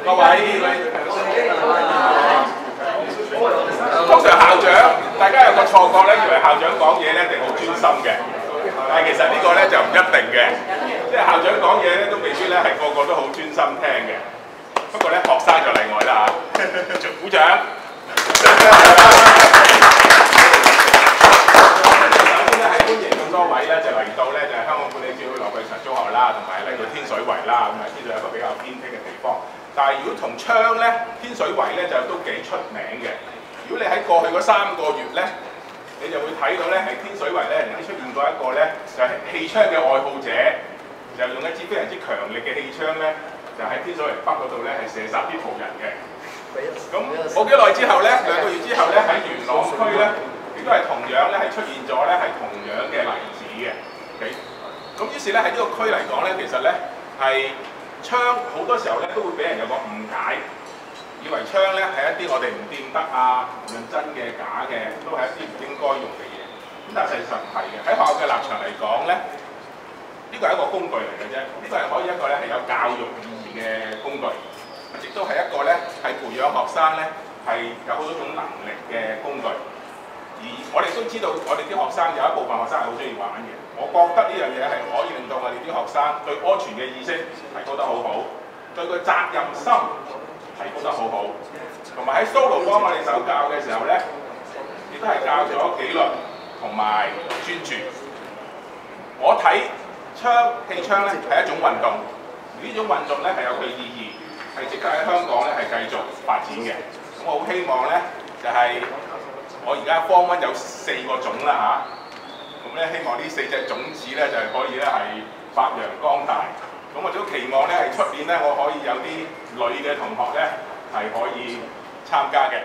各位，通常校長，大家有個錯覺咧，以為校長講嘢咧一定好專心嘅，但係其實呢個咧就唔一定嘅，即係校長講嘢咧都未必咧係個個都好專心聽嘅。不過咧學生就例外啦嚇，鼓掌。歡迎咁多位咧，就嚟到咧就係香港管理處羅桂祥中學啦，同埋嚟到天水圍啦，咁啊呢度有一個比較偏僻嘅地方。但係如果同窗咧，天水圍咧就都幾出名嘅。如果你喺過去嗰3個月咧，你就會睇到咧喺天水圍咧，曾經出現過一個咧就係氣槍嘅愛好者，就用一支非常之強力嘅氣槍咧，就喺天水圍北嗰度咧係射殺啲途人嘅。咁冇幾耐之後咧，2個月之後咧喺元朗區咧。亦都係同樣咧，係出現咗咧，係同樣嘅例子嘅。咁於是咧喺呢個區嚟講咧，其實咧係槍好多時候咧都會俾人有個誤解，以為槍咧係一啲我哋唔掂得啊，無論真嘅假嘅，都係一啲唔應該用嘅嘢。咁但係事實唔係嘅，喺學校嘅立場嚟講咧，呢個係一個工具嚟嘅啫。呢個係可以一個咧係有教育意義嘅工具，亦都係一個咧係培養學生咧係有好多種能力嘅工具。而我哋都知道，我哋啲學生有一部分學生係好中意玩嘅。我覺得呢樣嘢係可以令到我哋啲學生對安全嘅意識提高得好好，對個責任心提高得好好，同埋喺 solo 幫我哋手教嘅時候咧，亦都係教咗紀律同埋專注。我睇氣槍咧係一種運動，而呢種運動咧係有佢意義，係值得喺香港咧係繼續發展嘅。咁我好希望咧就係、我而家Form 1有4個種啦嚇，咁咧希望呢4隻種子咧就係可以咧係發揚光大。咁我都期望咧係出年咧我可以有啲女嘅同學咧係可以參加嘅。